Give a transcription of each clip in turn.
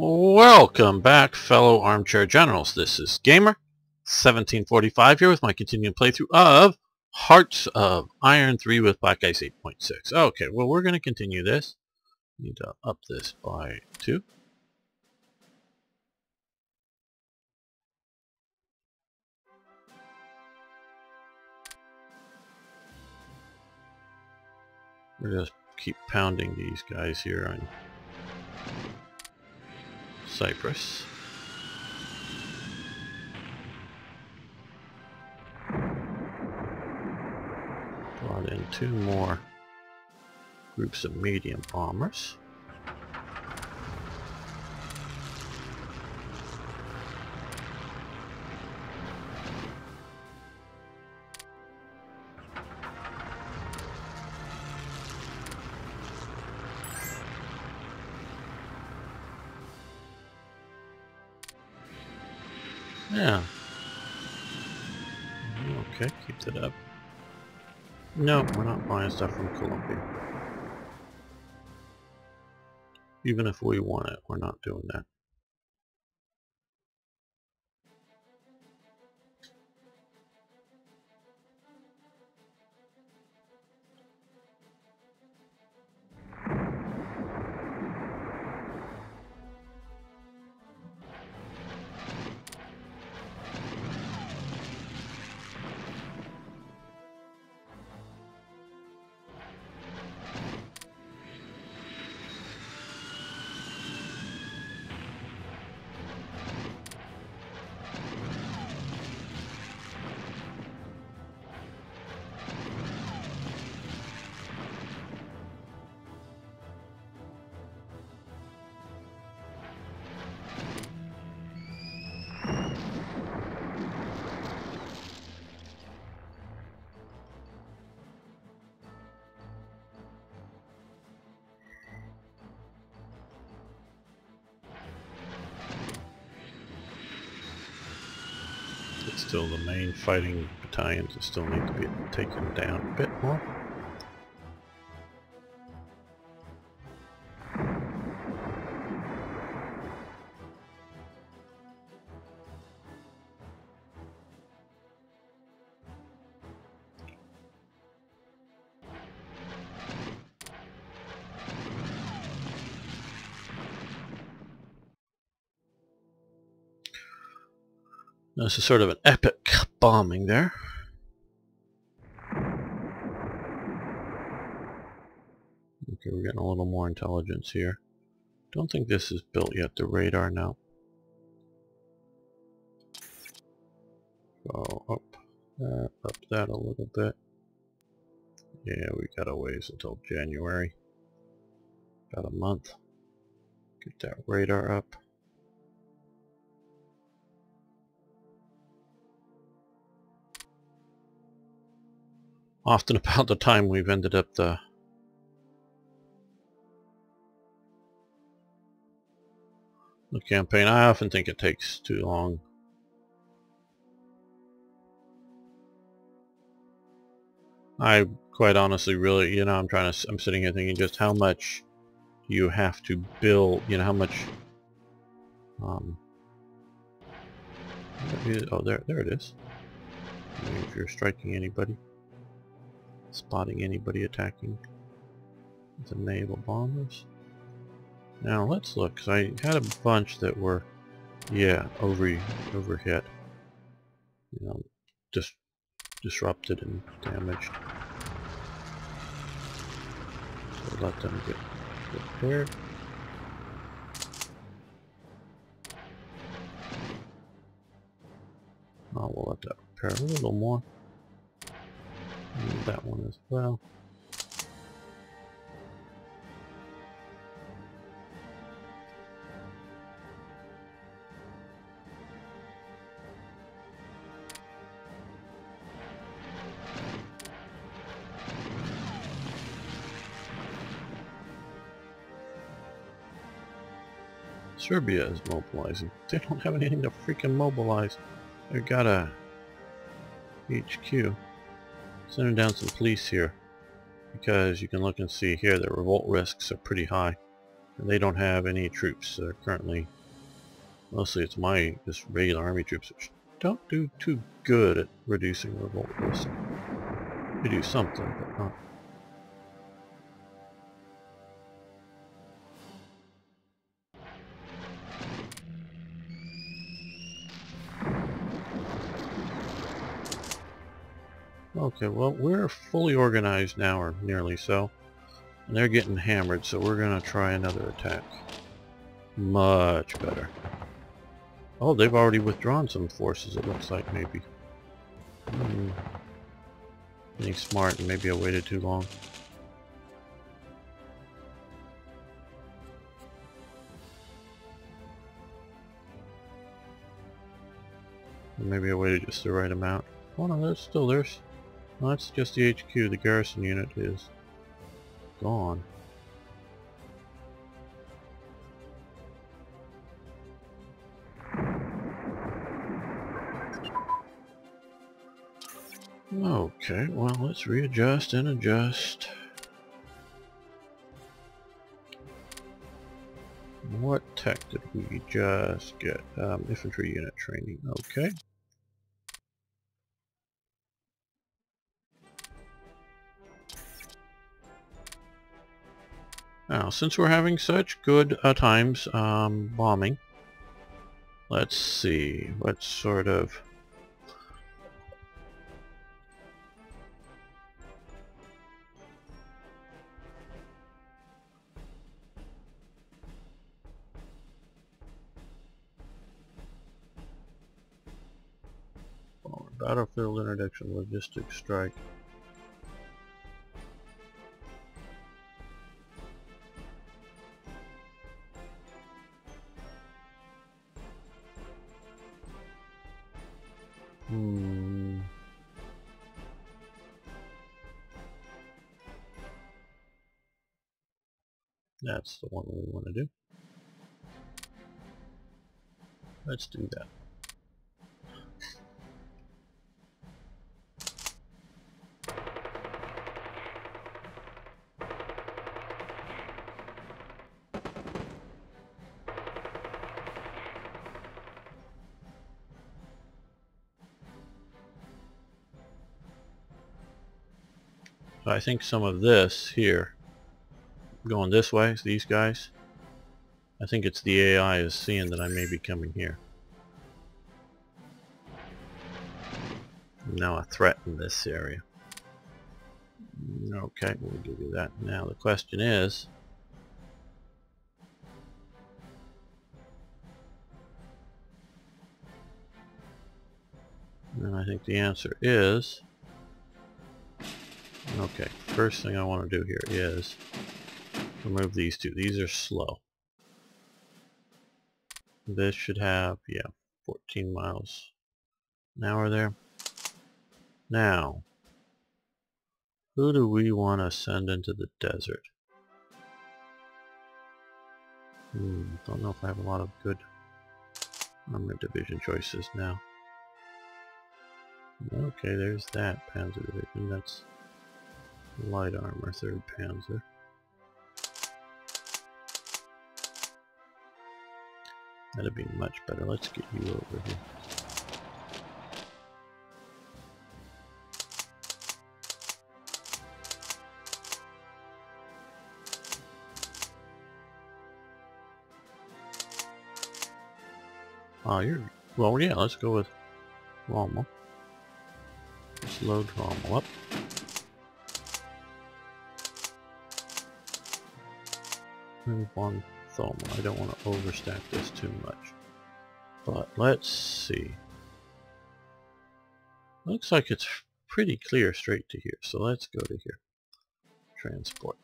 Welcome back, fellow armchair generals. This is Gamer 1745 here with my continuing playthrough of Hearts of Iron 3 with Black Ice 8.6. Okay, well, we're going to continue this. Need to up this by 2. We'll just keep pounding these guys here on Cyprus. Brought in 2 more groups of medium bombers. Yeah. Okay, keep that up. No, we're not buying stuff from Colombia. Even if we want it, we're not doing that. Still, the main fighting battalions still need to be taken down a bit more. This is sort of an epic bombing there. Okay, we're getting a little more intelligence here. Don't think this is built yet, the radar now. Go up that a little bit. Yeah, we got a ways until January. About a month. Get that radar up. Often about the time we've ended up the campaign. I often think it takes too long. I quite honestly really, I'm sitting here thinking just how much you have to build, how much oh, there it is. I mean, if you're striking anybody, spotting anybody attacking the naval bombers. Now let's look, because I had a bunch that were, overhit. Just disrupted and damaged. So let them get repaired. Oh, we'll let that repair a little more. And that one as well. Serbia is mobilizing. They don't have anything to freaking mobilize. They've got a HQ. Sending down some police here, because you can look and see here that revolt risks are pretty high. And they don't have any troops. They're currently, mostly it's my just regular army troops, which don't do too good at reducing revolt risk. They do something, but not. Okay, well, we're fully organized now, or nearly so. And they're getting hammered, so we're going to try another attack. Much better. Oh, they've already withdrawn some forces, it looks like, maybe. Being smart, and maybe I waited too long. Or maybe I waited just the right amount. Oh no, there's still theirs. No, that's just the HQ. The garrison unit is gone. Okay, well, let's readjust and adjust. What tech did we just get? Infantry unit training. Okay. Now, since we're having such good times bombing, let's see, what sort of... Battlefield interdiction, logistics strike. That's the one we want to do. Let's do that. So I think some of this here, going this way, these guys, I think it's the AI is seeing that I may be coming here. I'm now a threat in this area. Okay, we'll give you that. Now the question is, and I think the answer is, okay, first thing I want to do here is remove these two. These are slow. This should have, yeah, 14 miles an hour there. Now, who do we want to send into the desert? Don't know if I have a lot of good armored division choices now. Okay, there's that Panzer division. That's light armor, 3rd Panzer. That'd be much better. Let's get you over here. Oh, you're... Well, yeah, let's go with Rommel. Let's load Rommel up. Move on Thoma. I don't want to overstack this too much. But let's see. Looks like it's pretty clear straight to here. So let's go to here. Transport.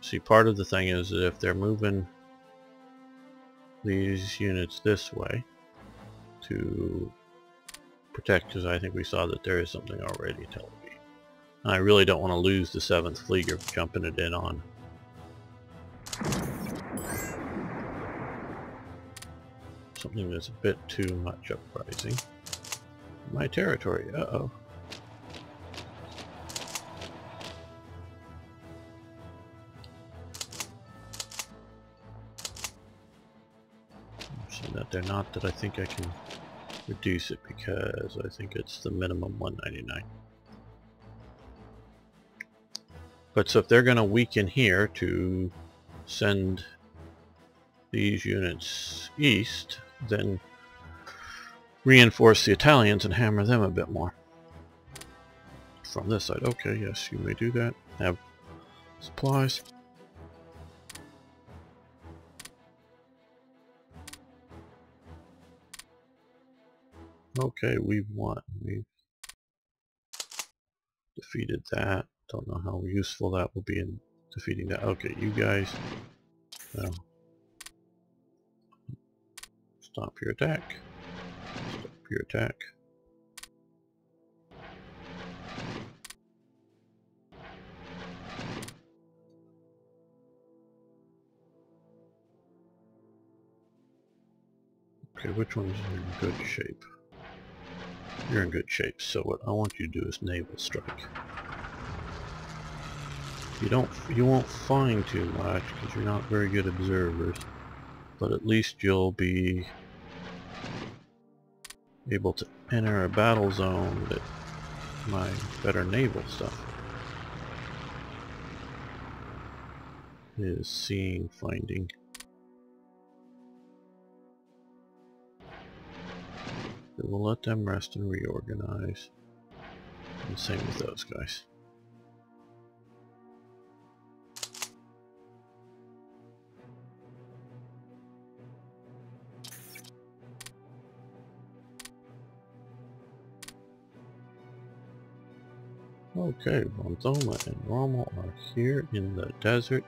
See, part of the thing is that if they're moving these units this way to protect, because I think we saw that there is something already Tel Aviv. And I really don't want to lose the 7th Fleet or jumping it in on. something that's a bit too much uprising. My territory, uh-oh. So that they're not that I think I can reduce it because I think it's the minimum 199. But so if they're going to weaken here to send these units east, then reinforce the Italians and hammer them a bit more. From this side, okay, yes, you may do that. Have supplies. Okay, we've won. We've defeated that. Don't know how useful that will be in defeating that. Okay, you guys, well, stop your attack. Stop your attack. Okay, which one's in good shape? You're in good shape, so what I want you to do is naval strike. You won't find too much because you're not very good observers, but at least you'll be able to enter a battle zone that my better naval stuff is seeing, finding. We'll let them rest and reorganize. And same with those guys. Okay, Bonzoma and Rommel are here in the desert.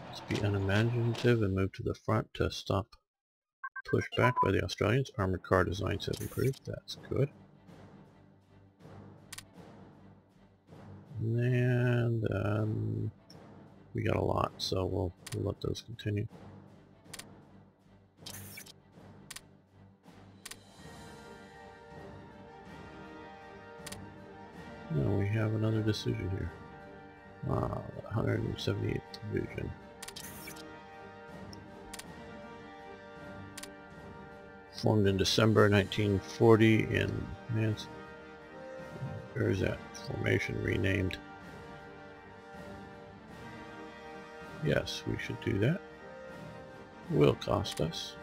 Let's be unimaginative and move to the front to stop push back by the Australians. Armored car designs have improved, that's good. And we got a lot, so we'll let those continue. Now we have another decision here. The 178th Division. Formed in December 1940 in Nance. There's that formation renamed. Yes, we should do that. Will cost us.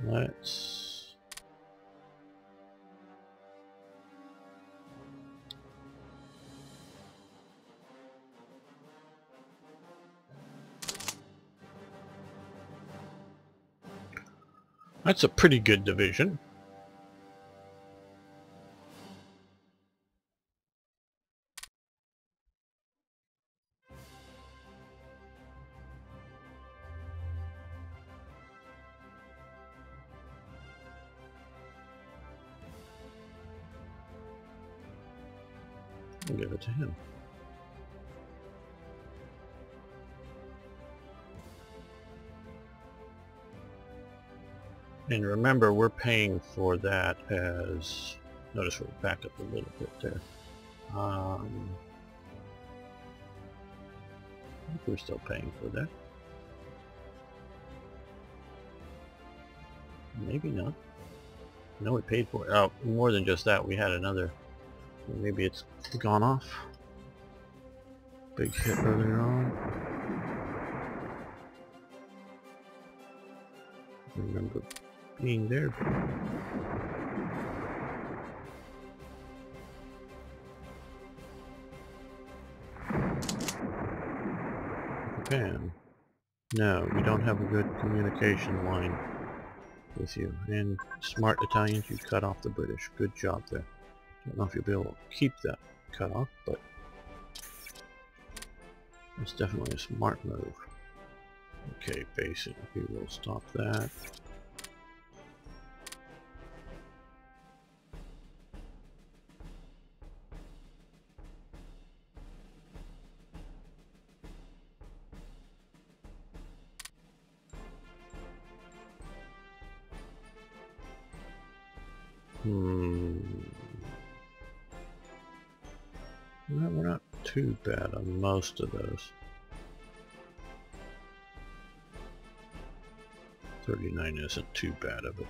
Let's That's a pretty good division. I'll give it to him. And remember, we're paying for that as... Notice we'll back up a little bit there. I think we're still paying for that. Maybe not. No, we paid for it. Oh, more than just that, we had another. Maybe it's gone off. Big hit earlier on. Remember being there. Japan. No, we don't have a good communication line with you. And smart Italians, you cut off the British. Good job there. Don't know if you'll be able to keep that cut off, but it's definitely a smart move. Okay, basic. We will stop that. We're not too bad on most of those. 39 isn't too bad of it.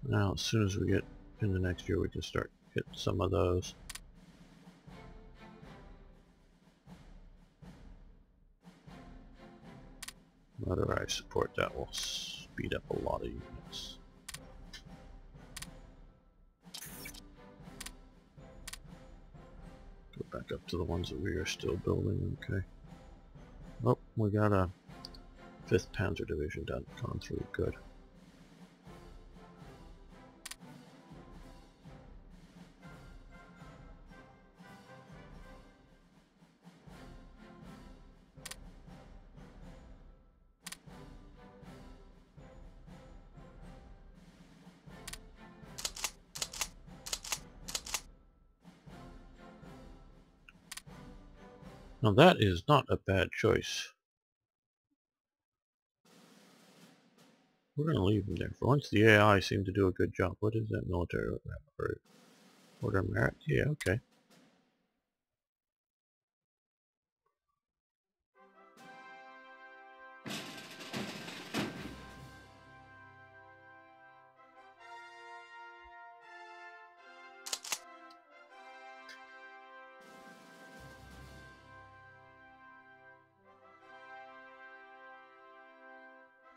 Now, as soon as we get in the next year, we can start hitting some of those. Motorized support, that will speed up a lot of units. Go back up to the ones that we are still building, okay. Oh, we got a 5th Panzer Division done, gone through, good. Now that is not a bad choice. We're going to leave them there. For once the AI seemed to do a good job. What is that military order merit? Yeah, okay.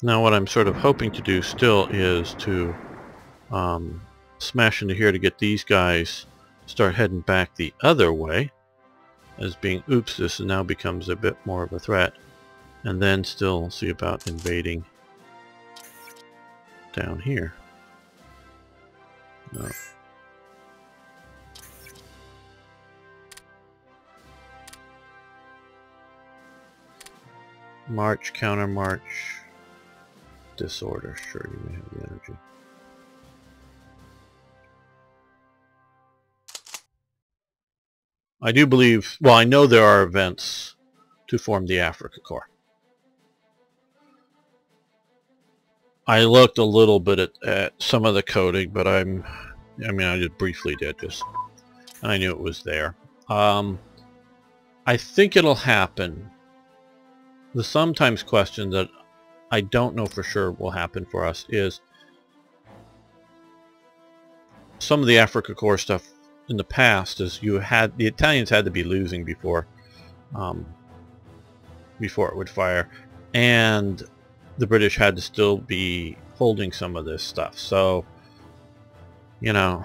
Now what I'm sort of hoping to do still is to smash into here to get these guys start heading back the other way, as being, oops, this now becomes a bit more of a threat, and then still see about invading down here. No. March, counter march, disorder. Sure, you may have the energy. I do believe, well, I know there are events to form the Afrikakorps. I looked a little bit at some of the coding, but I just briefly did, just, and I knew it was there. I think it'll happen. The sometimes question that I don't know for sure will happen for us is some of the Afrikakorps stuff in the past is the Italians had to be losing before it would fire, and the British had to still be holding some of this stuff. So, you know,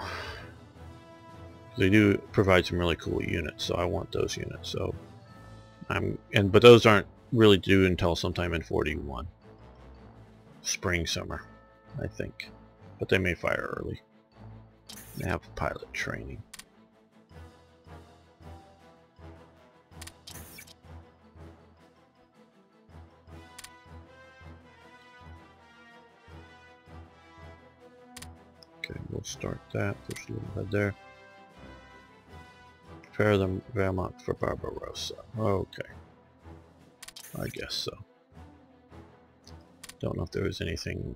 they do provide some really cool units, so I want those units. So but those aren't really due until sometime in 41. Spring, summer, I think. But they may fire early. They have pilot training. Okay, we'll start that. Push a little bit there. Prepare the Wehrmacht for Barbarossa. Okay. I guess so. Don't know if there was anything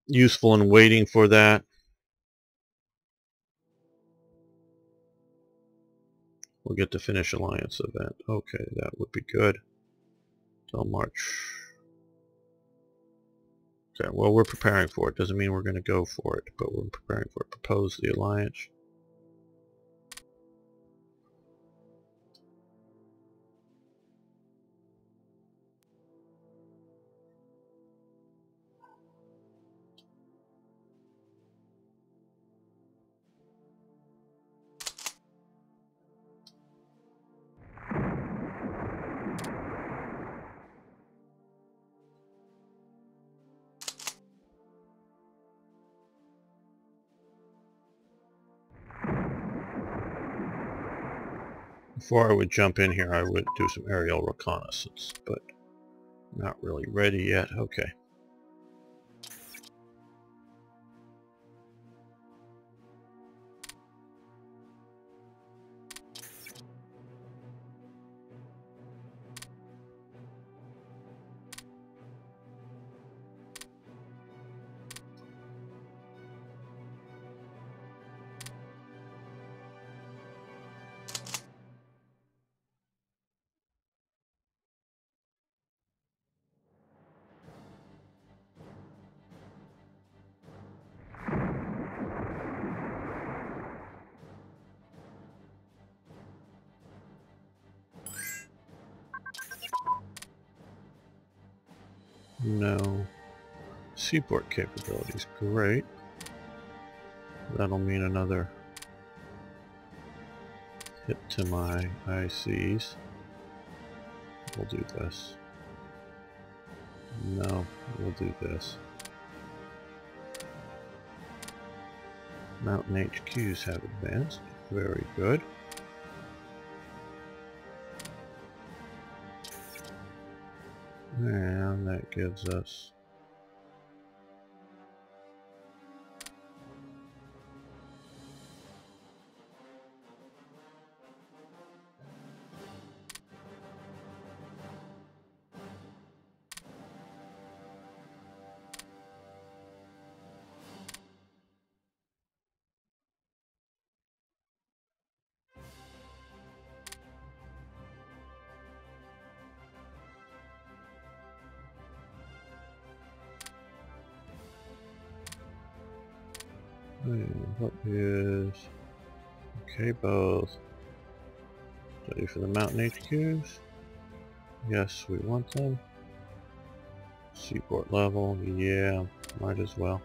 useful in waiting for that. We'll get the Finnish Alliance event. Okay, that would be good. Till March. Okay, well, we're preparing for it. Doesn't mean we're going to go for it, but we're preparing for it. Propose the alliance. Before I would jump in here, I would do some aerial reconnaissance, but not really ready yet. Okay. No. Seaport capabilities, great. That'll mean another hit to my ICs. We'll do this. No, we'll do this. Mountain HQs have advanced. Very good. And that gives us what is okay, both ready for the mountain HQs. Yes, we want them. Seaport level, yeah, might as well.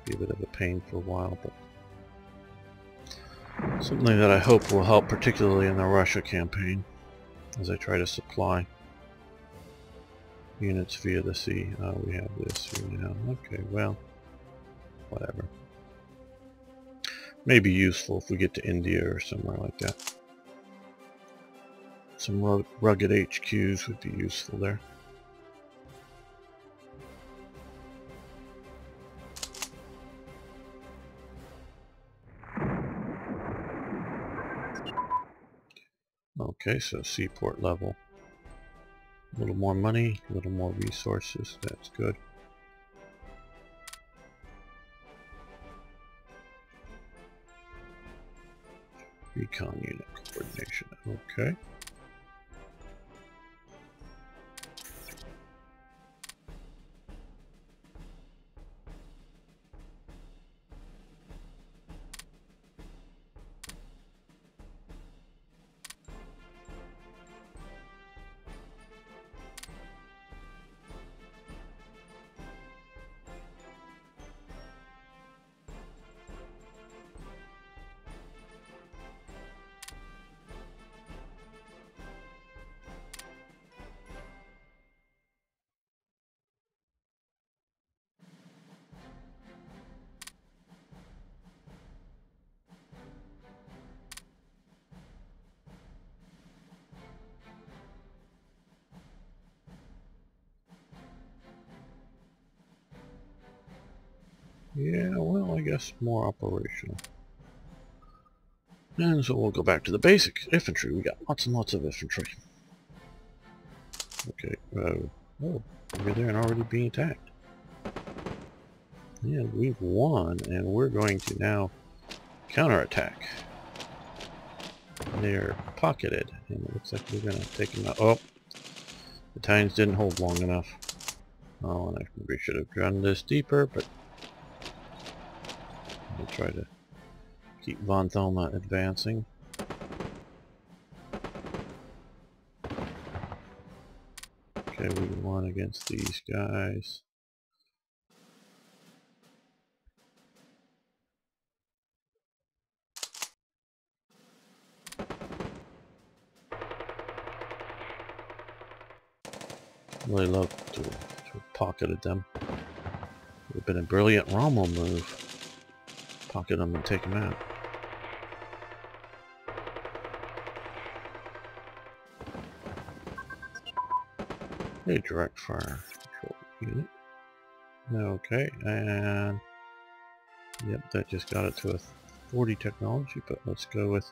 Be a bit of a pain for a while, but something that I hope will help, particularly in the Russia campaign, as I try to supply units via the sea. We have this here now. Okay, well, whatever. May be useful if we get to India or somewhere like that. Some rugged HQs would be useful there. Okay, so seaport level. A little more money, a little more resources, that's good. Recon unit coordination, okay. Yeah, well, I guess more operational. And so we'll go back to the basic infantry. We got lots and lots of infantry. Okay, oh, over there and already being attacked. Yeah, we've won, and we're going to now counterattack. They're pocketed, and it looks like we're going to take them out. Oh, the tines didn't hold long enough. Oh, and I maybe should have done this deeper, but I'll try to keep von Thoma advancing. Okay, we won against these guys. Really love to have pocketed them. Would have been a brilliant Rommel move. Pocket them and take them out. A direct fire control unit. Okay, and yep, that just got it to a 40 technology, but let's go with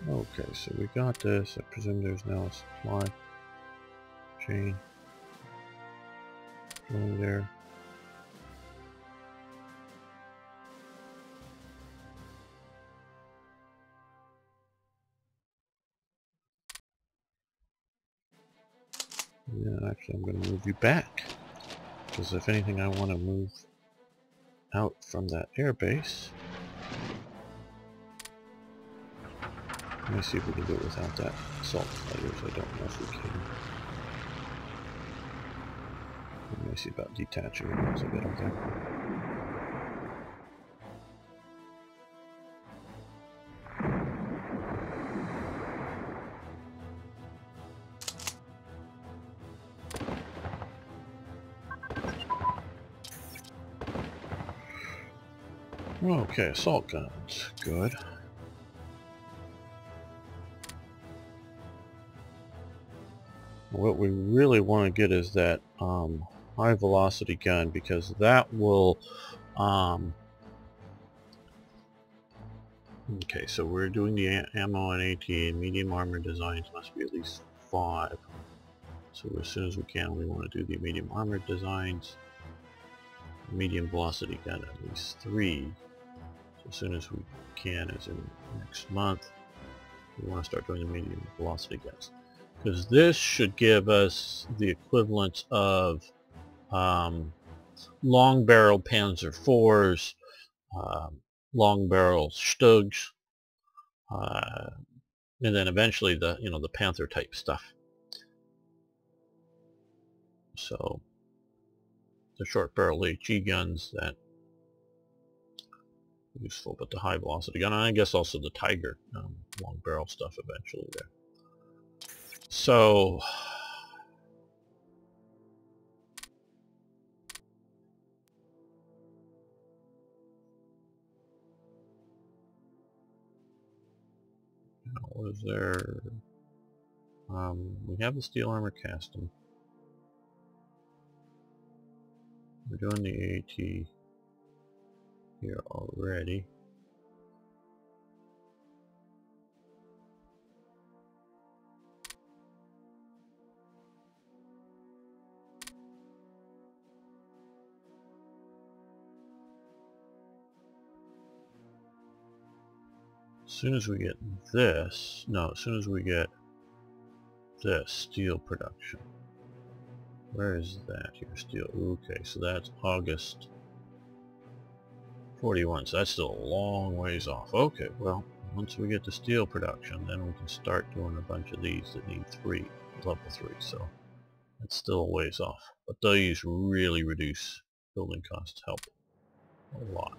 okay, so we got this. I presume there's now a supply chain going there. Yeah, actually I'm going to move you back. Because if anything, I want to move out from that airbase. Let me see if we can do it without that assault fighters. I don't know if we can. Let me see about detaching it once I get them there. Okay, assault guns. Good. What we really want to get is that high velocity gun, because that will okay, so we're doing the ammo and AT. Medium armor designs must be at least 5. So as soon as we can, we want to do the medium armor designs. Medium velocity gun at least 3. So as soon as we can, as in next month, we want to start doing the medium velocity guns. Because this should give us the equivalent of long barrel Panzer IVs, long barrel Stugs, and then eventually the the Panther type stuff. So the short barrel HE guns that are useful, but the high velocity gun, and I guess also the Tiger long barrel stuff eventually there. So was there? We have the steel armor casting. We're doing the AT here already. As soon as we get this, as soon as we get this steel production. Where is that here? Steel. Okay, so that's August 41, so that's still a long ways off. Okay, well, once we get to steel production, then we can start doing a bunch of these that need level 3, so that's still a ways off. But these really reduce building costs, help a lot.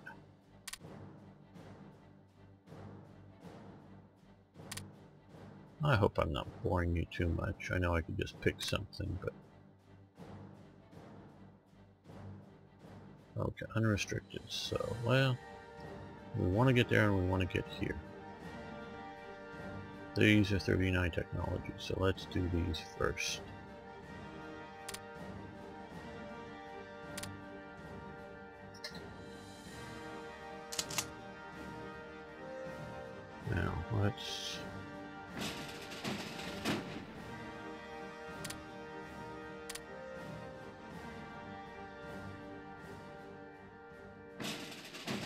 I hope I'm not boring you too much. I know I could just pick something, but... Okay, unrestricted, so, well, we want to get there and we want to get here. These are 39 technologies, so let's do these first. Now, let's...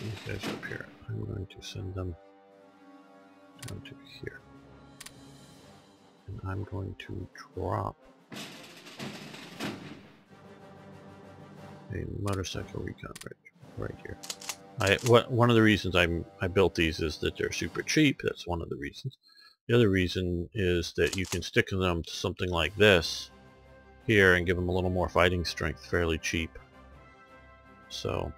These guys up here, I'm going to send them down to here. And I'm going to drop a motorcycle recon right here. One of the reasons I built these is that they're super cheap. That's one of the reasons. The other reason is that you can stick them to something like this here and give them a little more fighting strength fairly cheap. So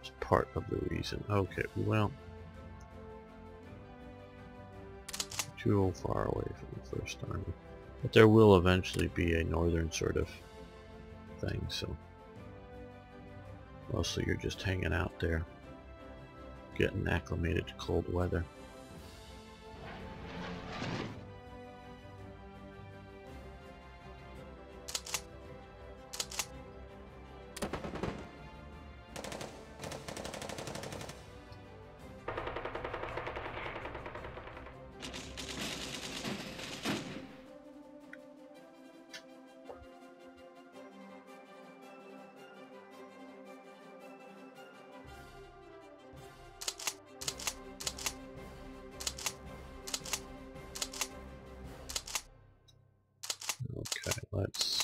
it's part of the reason. Okay, well, too far away from the First Army, but there will eventually be a northern sort of thing. So mostly you're just hanging out there, getting acclimated to cold weather.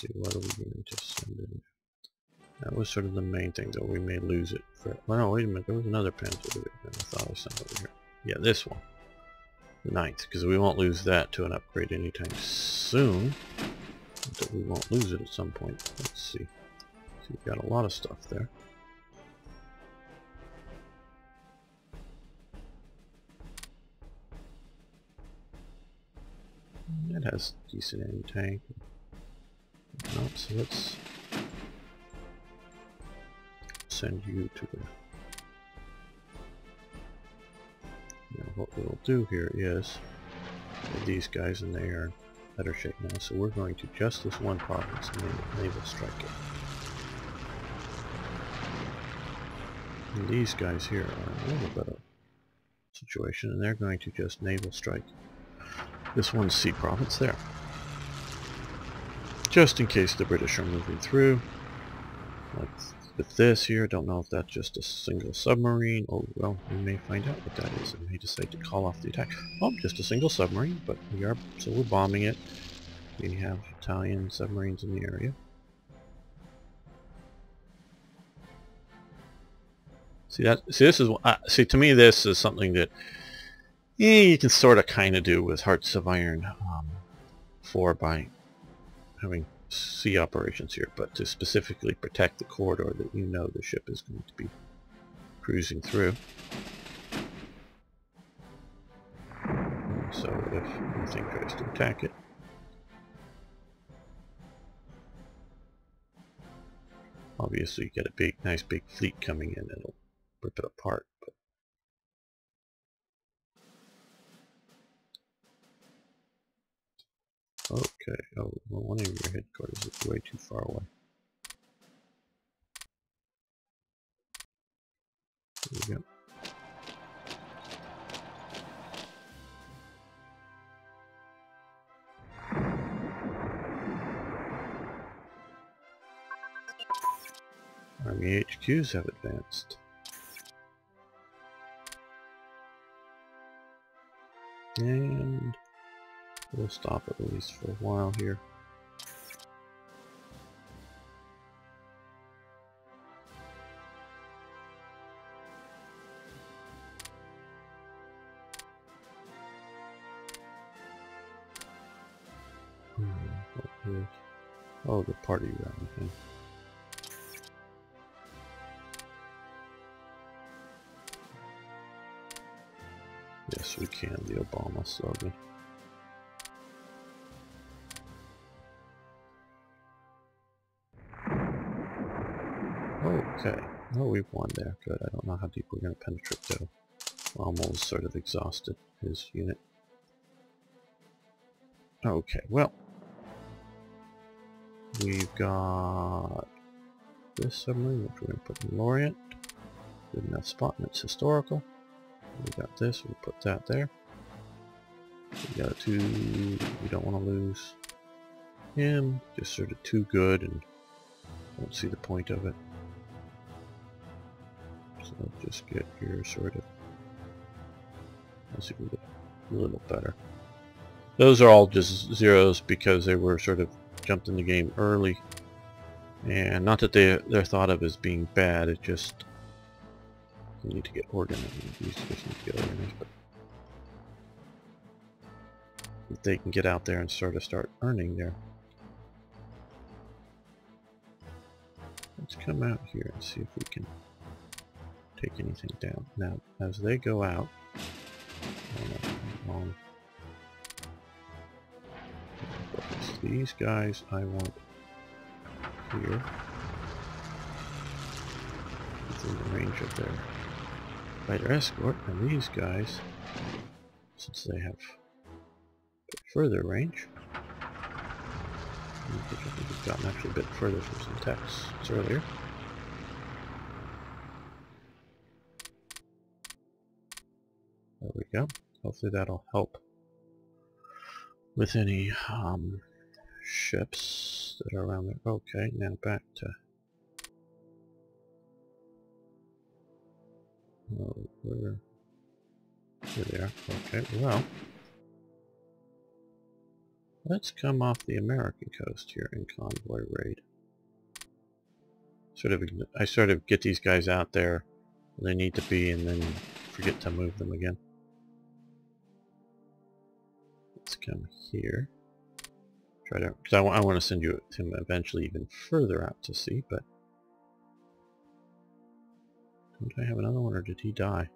see, what are we going to send in? That was sort of the main thing, though we may lose it. Well, no, wait a minute, there was another Panzer division I thought I sent over here. Yeah, this one. The 9th, because we won't lose that to an upgrade anytime soon. But we won't lose it at some point. Let's see. So we've got a lot of stuff there. It has decent anti-tank. No, so let's send you to the... Now what we'll do here is these guys, and they are in better shape now, so we're going to just this one province and naval strike it. And these guys here are in a little better situation, and they're going to just naval strike this one sea province there. Just in case the British are moving through. Like with this here, don't know if that's just a single submarine. Oh, well, we may find out what that is. It may decide to call off the attack. Oh, just a single submarine, but we are, so we're bombing it. We have Italian submarines in the area. See that? See, this is see, to me this is something that you can sort of kind of do with Hearts of Iron 4 by having sea operations here, but to specifically protect the corridor that you know the ship is going to be cruising through. And so if anything tries to attack it, obviously you get a big, nice big fleet coming in, it'll rip it apart. But okay, oh, well, one of your headquarters is way too far away. There we go. Army HQs have advanced. And we'll stop at least for a while here. Oh, the party round thing. Yes, we can, the Obama slogan. Okay, oh, we've won there. Good. I don't know how deep we're going to penetrate though. Almost sort of exhausted his unit. Okay, well, we've got this submarine, which we're going to put in Lorient. Good enough spot, and it's historical. We got this, we'll put that there. We got two, we don't want to lose him, just sort of too good and don't see the point of it. So let's just get here sort of, let's see if we get a little better. Those are all just zeros because they were sort of jumped in the game early. And not that they're thought of as being bad, it just, we need to get organized. These guys need to get organized, but if they can get out there and sort of start earning there. Let's come out here and see if we can take anything down. Now, as they go out, these guys I want here within the range of their fighter escort, and these guys, since they have further range, which I think has gotten actually a bit further from some texts earlier. There we go. Hopefully that'll help with any ships that are around there. Okay, now back to... Oh, here they are. Okay, well, let's come off the American coast here in convoy raid. I sort of get these guys out there where they need to be and then forget to move them again. Let's come here. Try to, because I want to send him eventually even further out to sea, but don't I have another one, or did he die?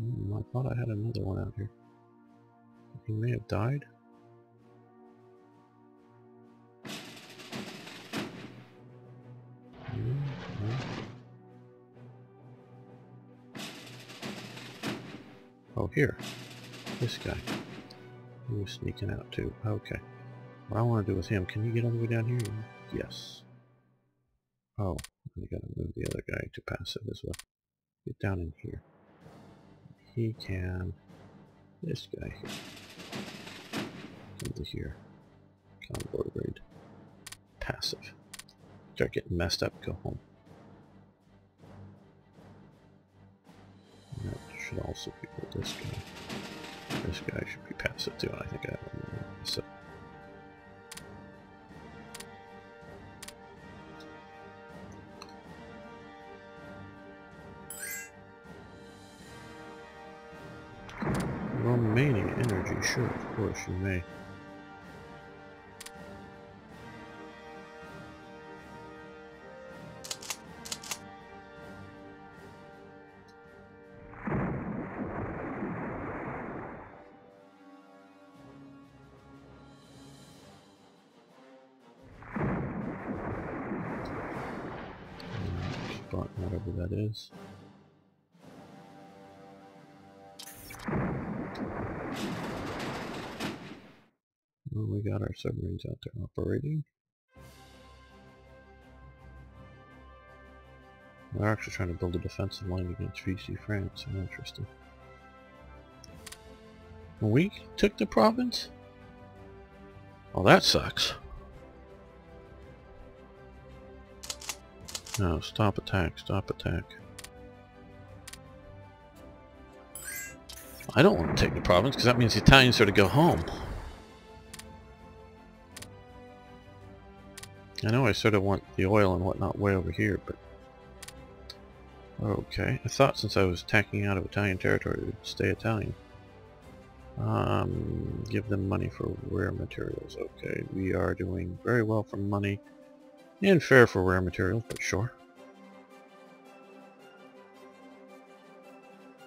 I thought I had another one out here. He may have died. Oh, here. This guy. He was sneaking out too. Okay. What I want to do with him, can you get all the way down here? Yes. Oh, I gotta move the other guy to passive as well. Get down in here. He can... This guy here. Come to here. Convoy raid. Passive. Start getting messed up, go home. That should also be with this guy. This guy should be passive too, and I think I have one passive. Romania energy, sure, of course, you may. Spot whatever that is. Well, we got our submarines out there operating. They're actually trying to build a defensive line against Vichy France. Interesting. We took the province? Oh, that sucks. No, stop attack, stop attack. I don't want to take the province because that means the Italians sort of go home. I know I sort of want the oil and whatnot way over here, but... Okay, I thought since I was attacking out of Italian territory it would stay Italian. Give them money for rare materials. Okay, we are doing very well for money. And fair for rare materials, but sure.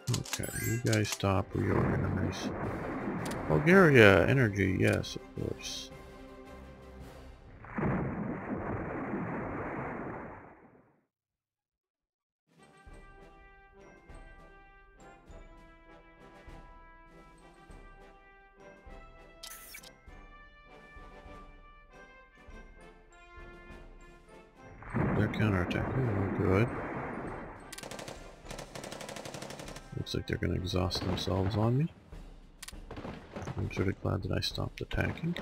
Okay, you guys stop, reorganize. Bulgaria, energy, yes, of course. They're counterattacking, we're good. Looks like they're going to exhaust themselves on me. I'm sort of glad that I stopped attacking.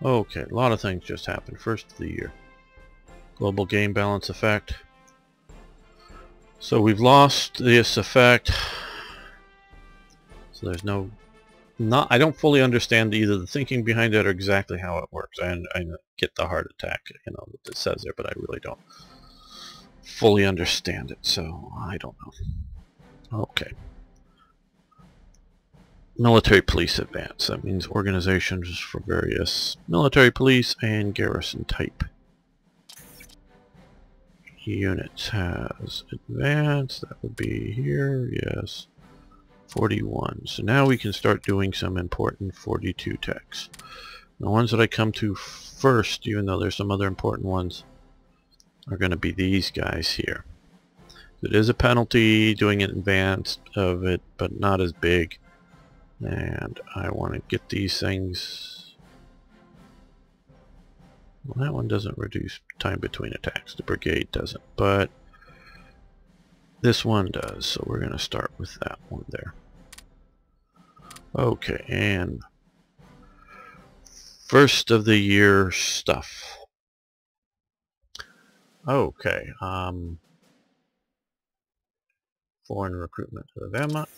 Okay, a lot of things just happened. First of the year. Global game balance effect. So we've lost this effect. So there's no... I don't fully understand either the thinking behind it or exactly how it works. I get the heart attack, you know, that it says there, but I really don't fully understand it, so I don't know. Okay. Military police advance. That means organizations for various military police and garrison type units has advance. That would be here, yes. 41. So now we can start doing some important 42 techs. The ones that I come to first, even though there's some other important ones, are going to be these guys here. It is a penalty doing it in advance of it, but not as big. And I want to get these things... Well, that one doesn't reduce time between attacks. The brigade doesn't, but this one does. So we're going to start with that one there. Okay, and First of the year stuff. Okay. Foreign recruitment to Wehrmacht.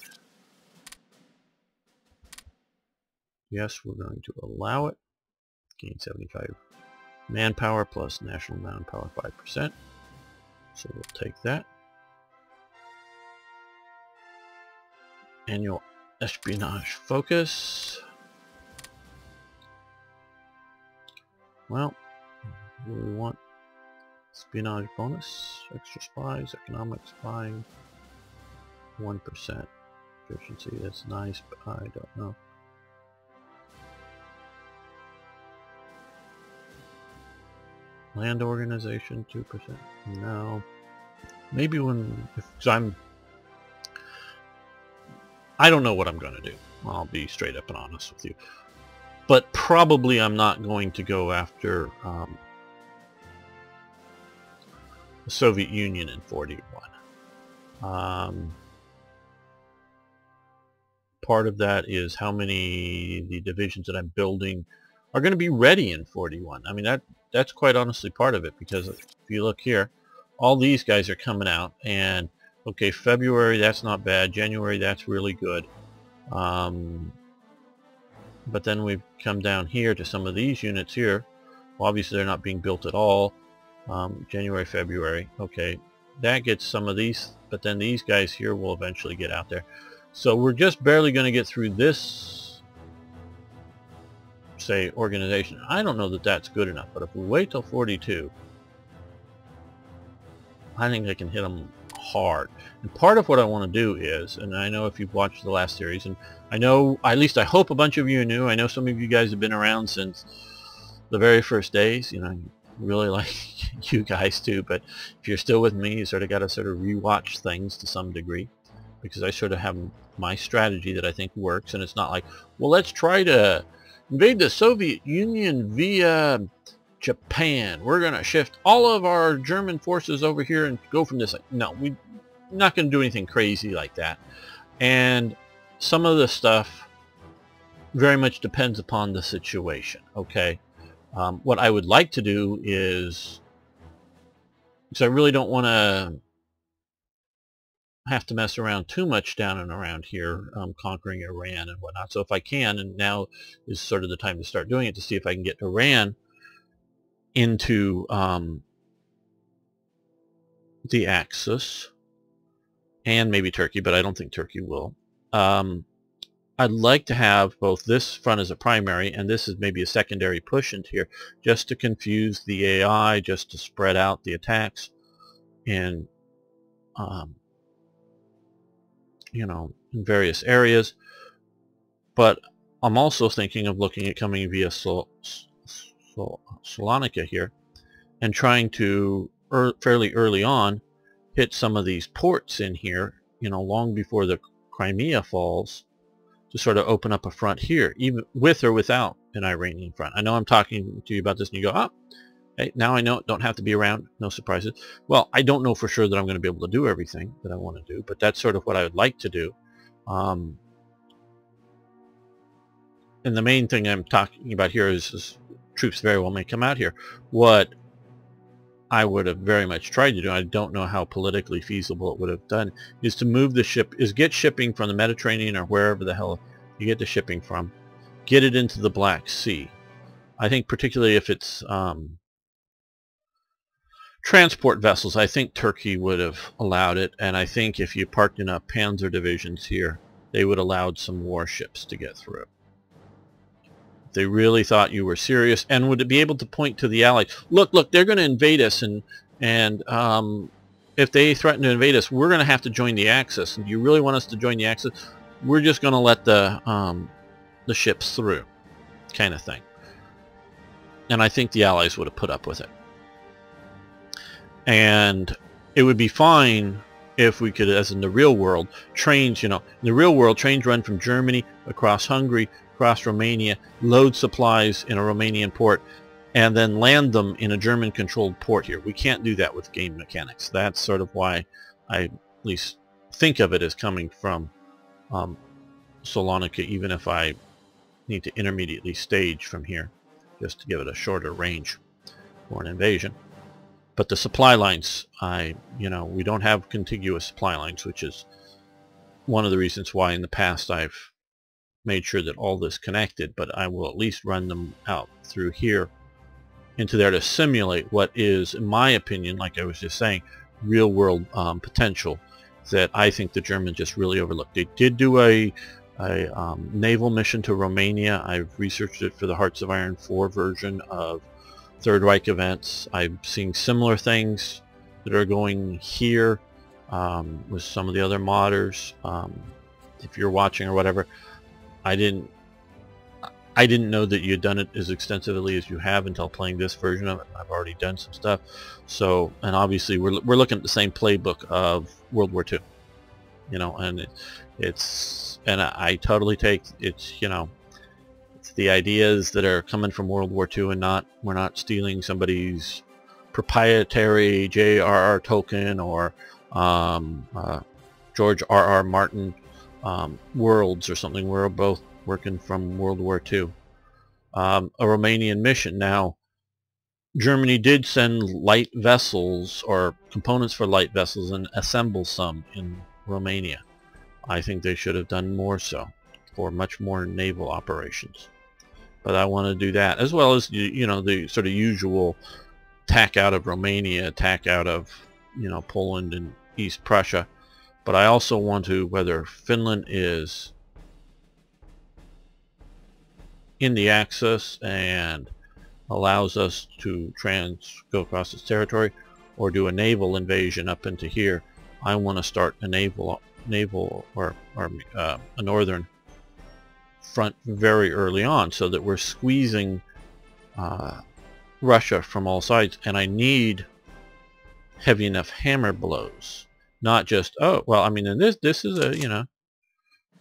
Yes, we're going to allow it. Gain 75 manpower plus national manpower 5%. So we'll take that. Annual espionage focus. Well, what do we want? Espionage bonus, extra spies, economic spying, 1%. Efficiency, that's nice, but I don't know. Land organization, 2%. No. Maybe when, I don't know what I'm going to do. I'll be straight up and honest with you. But probably I'm not going to go after the Soviet Union in 41. Part of that is how many the divisions that I'm building are going to be ready in 41. I mean, that's quite honestly part of it, because if you look here, all these guys are coming out, and okay, February, that's not bad. January, that's really good. But then we've come down here to some of these units here. Well, obviously they're not being built at all. January, February, okay, that gets some of these, but then these guys here will eventually get out there. So we're just barely going to get through this, say, organization. I don't know that that's good enough, but if we wait till 42, I think I can hit them hard. And part of what I want to do is, and I know if you've watched the last series, and I know, at least I hope a bunch of you knew, I know some of you guys have been around since the very first days, you know, really like you guys too, but if you're still with me, you sort of got to sort of rewatch things to some degree, because I sort of have my strategy that I think works, and it's not like, well, let's try to invade the Soviet Union via Japan. We're going to shift all of our German forces over here and go from this. No, we're not going to do anything crazy like that. And some of the stuff very much depends upon the situation, okay? What I would like to do is, because I really don't want to have to mess around too much down and around here, conquering Iran and whatnot. So if I can, and now is sort of the time to start doing it, to see if I can get Iran into the Axis, and maybe Turkey, but I don't think Turkey will. I'd like to have both this front as a primary, and this is maybe a secondary push into here, just to confuse the AI, just to spread out the attacks in you know, in various areas. But I'm also thinking of looking at coming via Salonika here and trying to fairly early on hit some of these ports in here, you know, long before the Crimea falls, to sort of open up a front here, even with or without an Iranian front. I know I'm talking to you about this and you go, oh, hey, now I know, don't have to be around, no surprises. Well, I don't know for sure that I'm going to be able to do everything that I want to do, but that's sort of what I would like to do. And the main thing I'm talking about here is troops very well may come out here. What I would have very much tried to do, I don't know how politically feasible it would have done, is to move the ship, is get shipping from the Mediterranean or wherever the hell you get the shipping from, get it into the Black Sea. I think particularly if it's transport vessels, I think Turkey would have allowed it, and I think if you parked enough panzer divisions here, they would have allowed some warships to get through. If they really thought you were serious, and would be able to point to the Allies, look, they're going to invade us, and if they threaten to invade us, we're going to have to join the Axis, and do you really want us to join the Axis? We're just going to let the ships through, kind of thing. And I think the Allies would have put up with it. And it would be fine if we could, as in the real world, trains, you know, in the real world, trains run from Germany across Hungary, across Romania, load supplies in a Romanian port, and then land them in a German-controlled port here. We can't do that with game mechanics. That's sort of why I at least think of it as coming from Salonika, even if I need to intermediately stage from here. just to give it a shorter range for an invasion. But the supply lines, we don't have contiguous supply lines, which is one of the reasons why in the past I've made sure that all this connected, but I will at least run them out through here into there to simulate what is, in my opinion, like I was just saying, real world potential that I think the Germans just really overlooked. They did do a naval mission to Romania. I've researched it for the Hearts of Iron 4 version of Third Reich events. I'm seeing similar things that are going here with some of the other modders. If you're watching or whatever, I didn't know that you had done it as extensively as you have until playing this version of it. I've already done some stuff. So, and obviously we're looking at the same playbook of World War II, and I totally take it's the ideas that are coming from World War II, and we're not stealing somebody's proprietary J.R.R. Tolkien or George R.R. Martin worlds or something. We're both working from World War II. A Romanian mission. Now, Germany did send light vessels or components for light vessels and assemble some in Romania. I think they should have done more so for much more naval operations. But I want to do that, as well as the sort of usual tack out of Romania, tack out of Poland and East Prussia. But I also want to, whether Finland is in the Axis and allows us to go across its territory, or do a naval invasion up into here, I want to start a naval or a northern front very early on, so that we're squeezing Russia from all sides. And I need heavy enough hammer blows, not just and this is a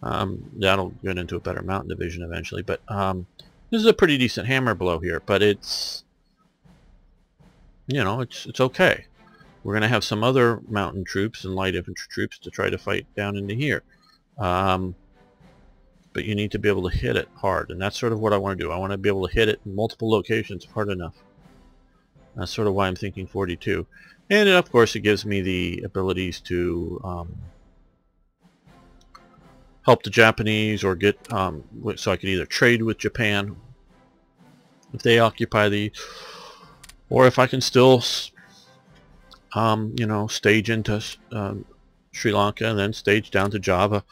that'll get into a better mountain division eventually, but this is a pretty decent hammer blow here, but it's it's okay. We're going to have some other mountain troops and light infantry troops to try to fight down into here, but you need to be able to hit it hard, and that's sort of what I want to do. I want to be able to hit it in multiple locations hard enough. That's sort of why I'm thinking 42, and of course it gives me the abilities to help the Japanese, or get so I can either trade with Japan if they occupy or if I can still stage into Sri Lanka and then stage down to Java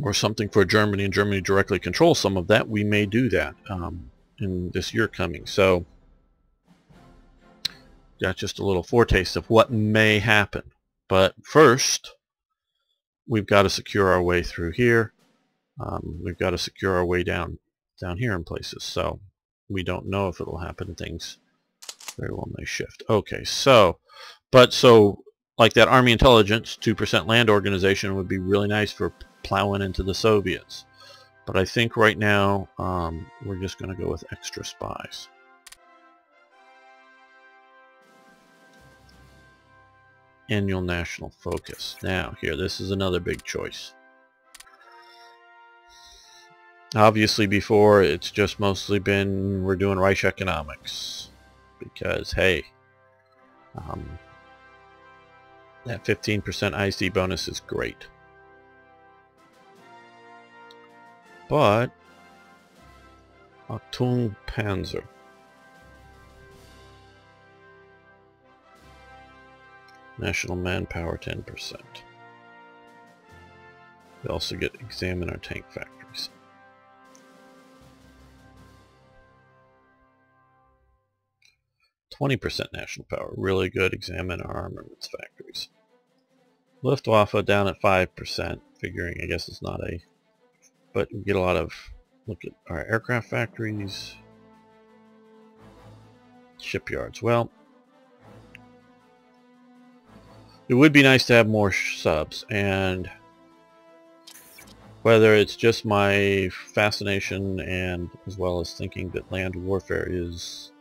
or something for Germany, and Germany directly controls some of that. We may do that in this year coming. So that's just a little foretaste of what may happen. But first, we've got to secure our way through here. We've got to secure our way down here in places. So we don't know if it'll happen. Things very well may shift. Okay, so like that Army Intelligence 2% land organization would be really nice for plowing into the Soviets. But I think right now we're just going to go with extra spies. Annual national focus. Now here, this is another big choice. Obviously before it's just mostly been we're doing Reich economics, because hey, that 15% IC bonus is great. But Achtung Panzer. National manpower 10%. We also get examine our tank factories. %, national power. Really good. Examine our armaments factories. Luftwaffe down at 5%. Figuring, I guess it's not a... But we get a lot of... Look at our aircraft factories. Shipyards. Well, it would be nice to have more subs, and whether it's just my fascination and as well as thinking that land warfare is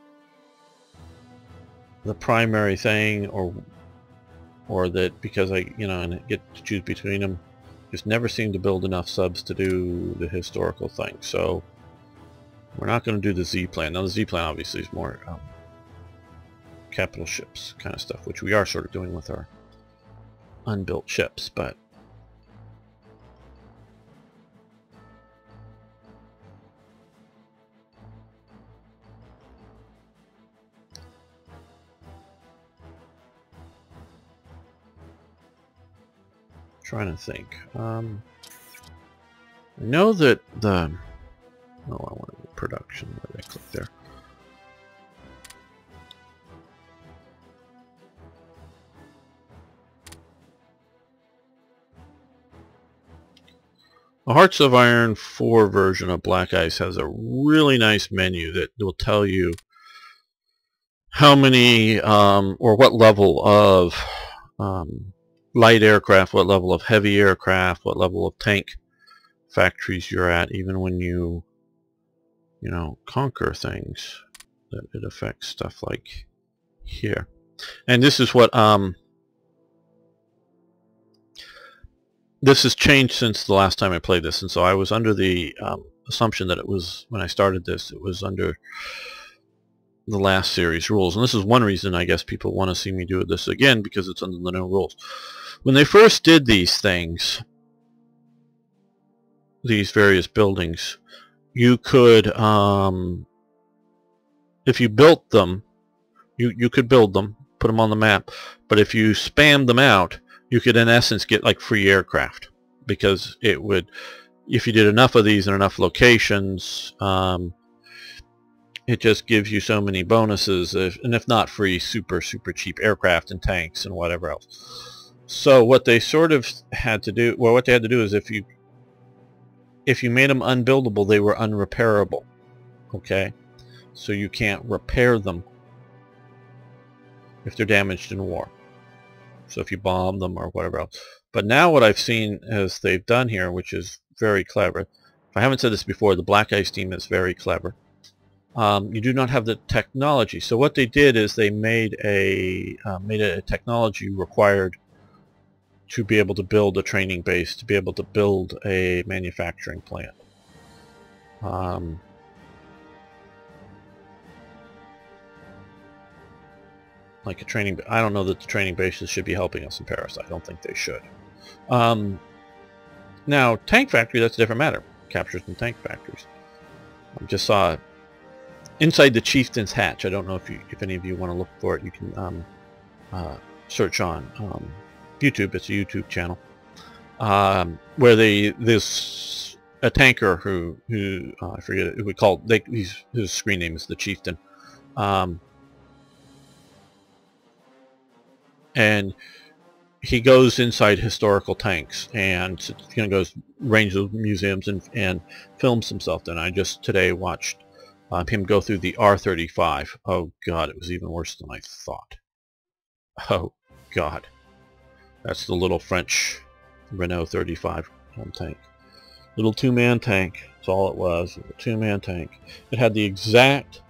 the primary thing, or that because I and I get to choose between them, just never seem to build enough subs to do the historical thing. So We're not going to do the Z plan. Now the Z plan obviously is more capital ships kind of stuff, which we are sort of doing with our unbuilt ships, but trying to think. I know that the I wanted production. Where did I click there? The Hearts of Iron 4 version of Black Ice has a really nice menu that will tell you how many or what level of light aircraft, what level of heavy aircraft, what level of tank factories you're at, even when you conquer things, that it affects stuff like here. And this is what this has changed since the last time I played this, and so I was under the assumption that it was, when I started this, it was under the last series rules. And this is one reason I guess people want to see me do this again, because it's under the new rules. When they first did these things, these various buildings, you could, if you built them, you could build them, put them on the map, but if you spammed them out, you could in essence get like free aircraft, because it would, if you did enough of these in enough locations, it just gives you so many bonuses, and if not free, super cheap aircraft and tanks and whatever else. So what they sort of had to do, well, what they had to do is if you made them unbuildable, they were unrepairable. Okay, so you can't repair them if they're damaged in war. So if you bomb them or whatever else. But now what I've seen as they've done here, which is very clever. If I haven't said this before, the Black Ice team is very clever. You do not have the technology. So what they did is they made a technology required to be able to build a training base, to be able to build a manufacturing plant. Like a training, I don't know that the training bases should be helping us in Paris. I don't think they should. Now, tank factory, that's a different matter. Captures some tank factories. I just saw inside the Chieftain's Hatch. I don't know if any of you want to look for it. You can search on YouTube. It's a YouTube channel where there's a tanker who I forget it. We call his screen name is the Chieftain. And he goes inside historical tanks and goes ranges museums and films himself. And I just today watched him go through the R-35. Oh God, it was even worse than I thought. Oh God, that's the little French Renault 35 tank. Little two-man tank. That's all it was. A two-man tank. It had the exact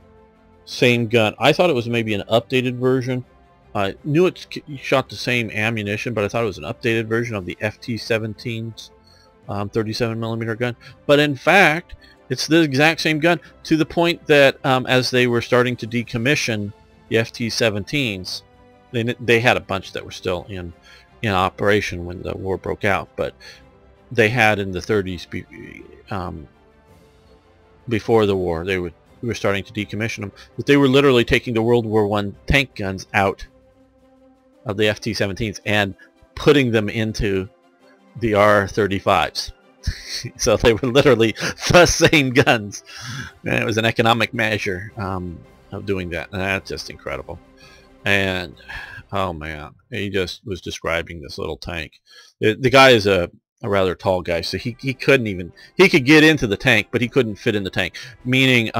same gun. I thought it was maybe an updated version. I knew it shot the same ammunition, but I thought it was an updated version of the FT-17's 37mm gun. But in fact, it's the exact same gun, to the point that as they were starting to decommission the FT-17s, they had a bunch that were still in operation when the war broke out, but they had in the 30s before the war, we were starting to decommission them, but they were literally taking the World War I tank guns out of the FT-17s and putting them into the R-35s. So they were literally the same guns, and it was an economic measure of doing that, and that's just incredible. And oh man, he just was describing this little tank. The guy is a rather tall guy, so he couldn't even, he could get into the tank, but he couldn't fit in the tank, meaning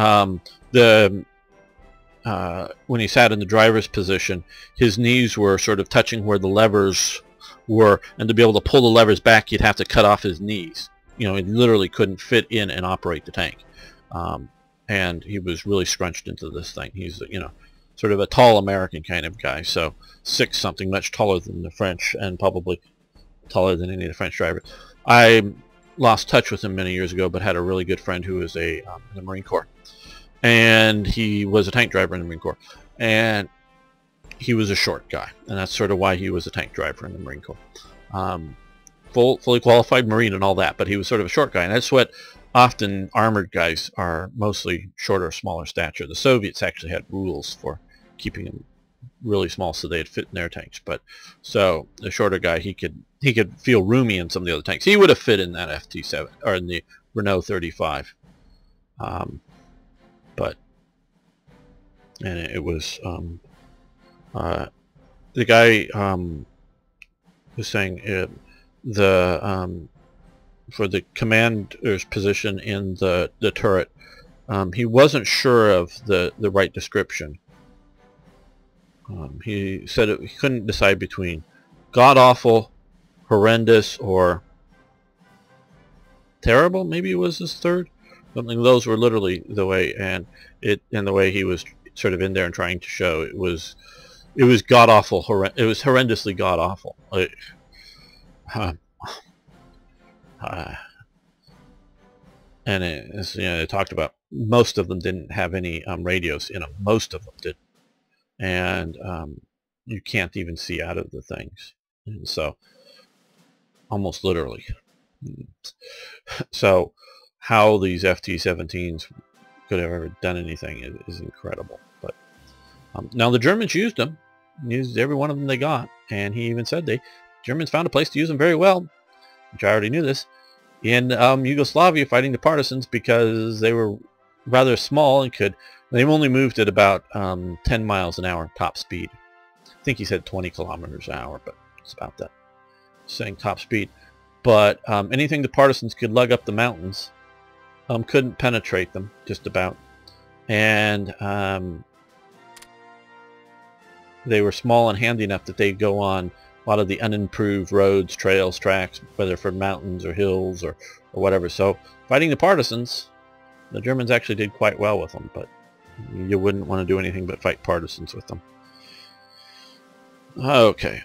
when he sat in the driver's position, his knees were sort of touching where the levers were, and to be able to pull the levers back, you'd have to cut off his knees. He literally couldn't fit in and operate the tank, and he was really scrunched into this thing. He's sort of a tall American kind of guy, so 6-something, much taller than the French, and probably taller than any of the French drivers. I lost touch with him many years ago, but had a really good friend who was in the Marine Corps. And he was a tank driver in the Marine Corps. And he was a short guy. And that's sort of why he was a tank driver in the Marine Corps. Fully qualified Marine and all that, but he was sort of a short guy. And that's what often armored guys are, mostly shorter, smaller stature. The Soviets actually had rules for keeping them really small so they'd fit in their tanks. But so the shorter guy, he could feel roomy in some of the other tanks. He would have fit in that FT7 or in the Renault 35. But and it was the guy was saying for the commander's position in the turret, he wasn't sure of the right description. He said he couldn't decide between god-awful, horrendous, or terrible. Maybe it was his third. Something. Those were literally the way, and the way he was sort of in there and trying to show it was god-awful. It was horrendously god-awful. And as you know, they talked about, most of them didn't have any radios in them. Most of them did, and you can't even see out of the things. And so, almost literally. So, how these FT-17s could have ever done anything is incredible. But now the Germans used them, used every one of them they got, and he even said Germans found a place to use them very well, which I already knew this, in Yugoslavia fighting the partisans, because they were rather small and they've only moved at about 10 miles an hour top speed. I think he said 20 kilometers an hour, but it's about that, saying top speed. But anything the partisans could lug up the mountains couldn't penetrate them, just about. And they were small and handy enough that they'd go on a lot of the unimproved roads, trails, tracks, whether for mountains or hills or whatever. So fighting the partisans, the Germans actually did quite well with them, but you wouldn't want to do anything but fight partisans with them. Okay.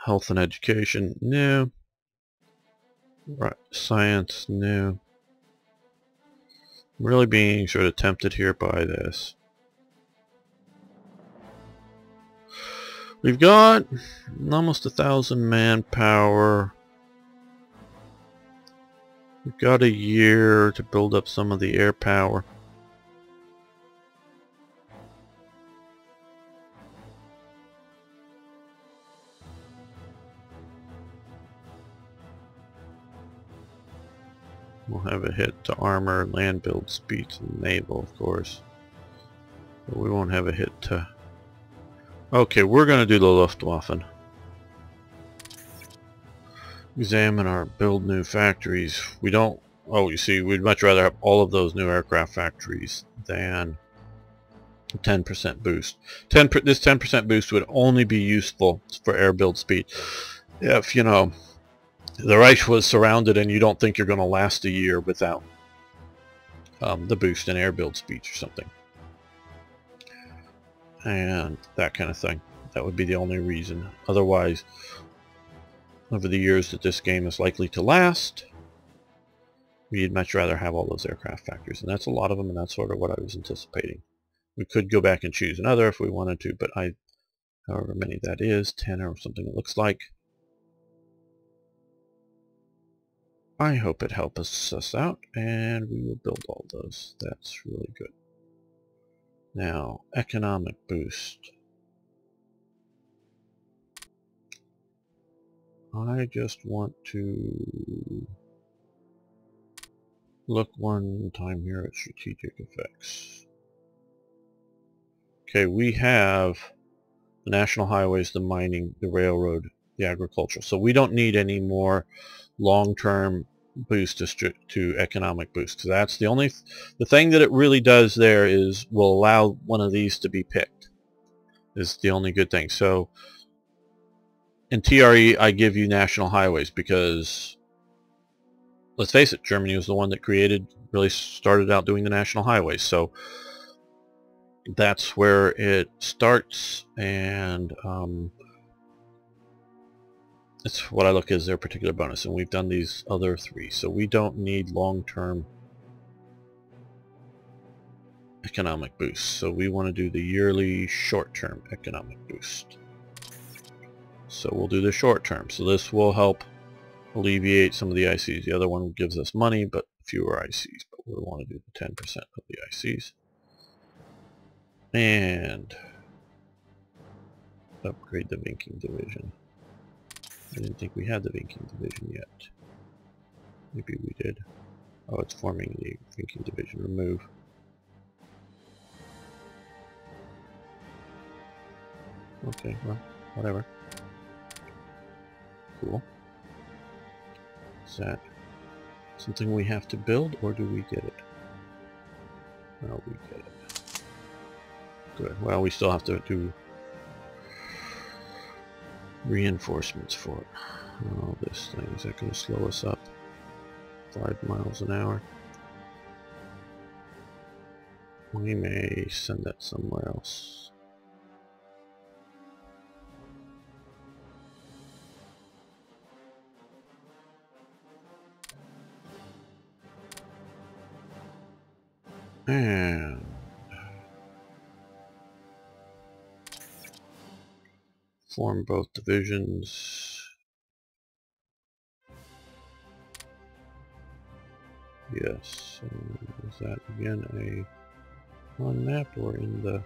Health and education, no. Right, science, no. I'm really being sort of tempted here by this. We've got almost 1,000 manpower. We've got a year to build up some of the air power. We'll have a hit to armor, land build, speeds, and naval, of course. But we won't have a hit to... Okay, we're going to do the Luftwaffe. Examine our build new factories. We don't... Oh, you see, we'd much rather have all of those new aircraft factories than a 10% boost. This 10% boost would only be useful for air build speed. If, you know, the Reich was surrounded and you don't think you're going to last a year without the boost in air build speed or something. And that kind of thing. That would be the only reason. Otherwise, over the years that this game is likely to last, we'd much rather have all those aircraft factories. And that's a lot of them, and that's sort of what I was anticipating. We could go back and choose another if we wanted to, but however many that is, 10 or something it looks like. I hope it helps us out, and we will build all those. That's really good. Now, economic boost. I just want to look one time here at strategic effects. Okay, we have the national highways, the mining, the railroad, the agricultural. So we don't need any more long-term boost to economic boost. So that's the thing that it really does there is will allow one of these to be picked. Is the only good thing. So in TRE I give you national highways because, let's face it, Germany was the one that really started out doing the national highways. So that's where it starts, and It's what I look as their particular bonus, and we've done these other three, so we don't need long-term economic boost. So we want to do the yearly short-term economic boost. So we'll do the short-term. So this will help alleviate some of the ICs. The other one gives us money, but fewer ICs. But we want to do the 10% of the ICs. And upgrade the Vinking division. I didn't think we had the Vinking division yet. Maybe we did. Oh, it's forming the Vinking division. Remove. Okay, well, whatever. Cool. Is that something we have to build, or do we get it? No, we get it. Good. Well, we still have to do reinforcements for it. Oh, this thing, is that going to slow us up? 5 miles an hour? We may send that somewhere else. And form both divisions. Yes. Is that again a on map or in the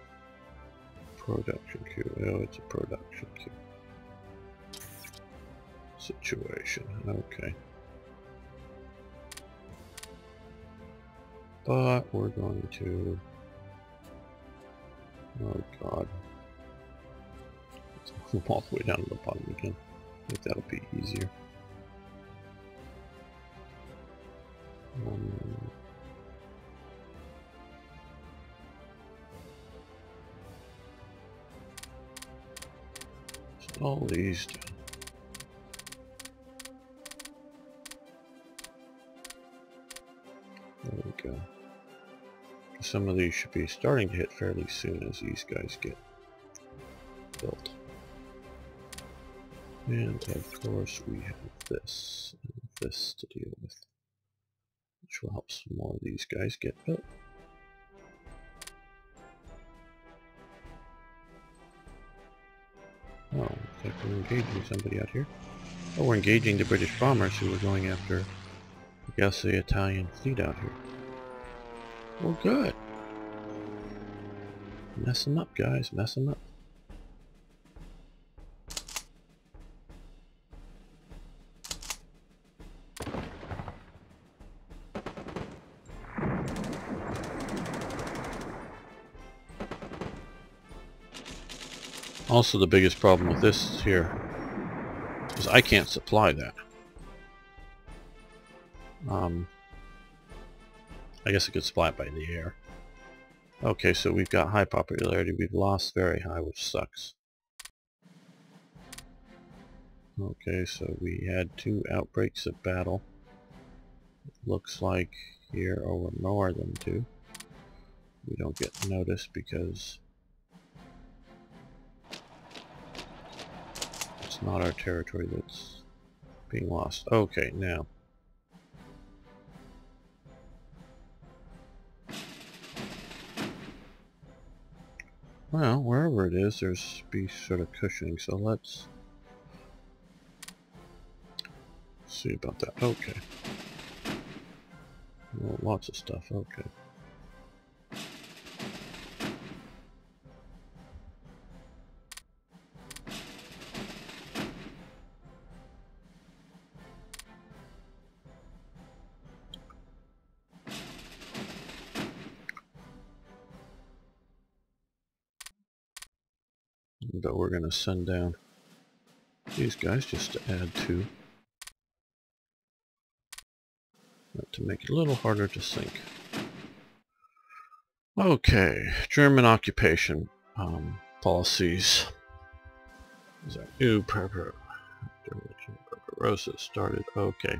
production queue? Oh, it's a production queue situation. Okay. But we're going to... Oh god. Let's all the way down to the bottom again. I think that'll be easier. All these down. There we go. Some of these should be starting to hit fairly soon as these guys get built. And of course we have this and this to deal with, which will help some more of these guys get built. Oh, looks like we're engaging somebody out here. Oh, we're engaging the British bombers who were going after, I guess, the Italian fleet out here. Well, good. Mess them up, guys. Mess them up. Also, the biggest problem with this here is I can't supply that. I guess I could supply it by the air. Okay, so we've got high popularity. We've lost very high, which sucks. Okay, so we had 2 outbreaks of battle. It looks like here over more than 2. We don't get noticed because it's not our territory that's being lost. Okay, now. Well, wherever it is, there's be sort of cushioning, so let's see about that. Okay. Well, lots of stuff, okay. But we're going to send down these guys just to add to, to make it a little harder to sink. Okay, German occupation policies. Is that new Barbarossa started? Okay.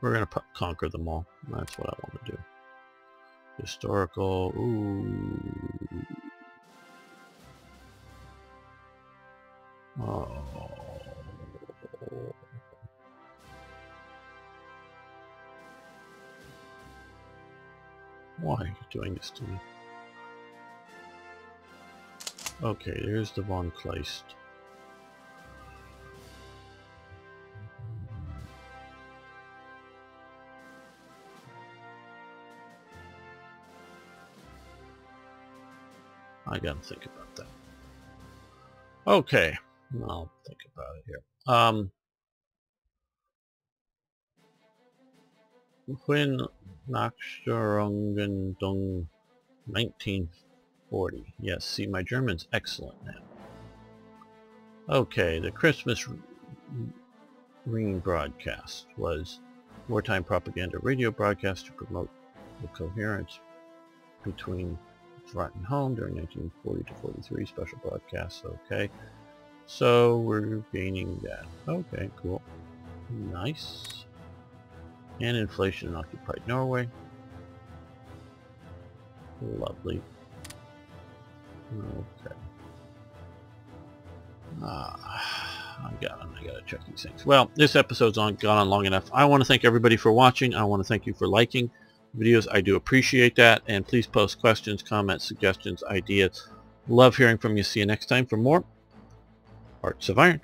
We're going to conquer them all. That's what I want to do. Historical, ooh, Why are you doing this to me? Okay, there's the Von Kleist. I gotta think about that. Okay, I'll think about it here. When Nachschurungen 1940. Yes, see, my German's excellent now. Okay, the Christmas ringing broadcast was wartime propaganda radio broadcast to promote the coherence between front and home during 1940 to 43. Special broadcasts. Okay, so we're gaining that. Okay, cool, nice. And inflation in occupied Norway. Lovely. Okay. I gotta check these things. Well, this episode's gone on long enough. I want to thank everybody for watching. I want to thank you for liking videos. I do appreciate that. And please post questions, comments, suggestions, ideas. Love hearing from you. See you next time for more Hearts of Iron.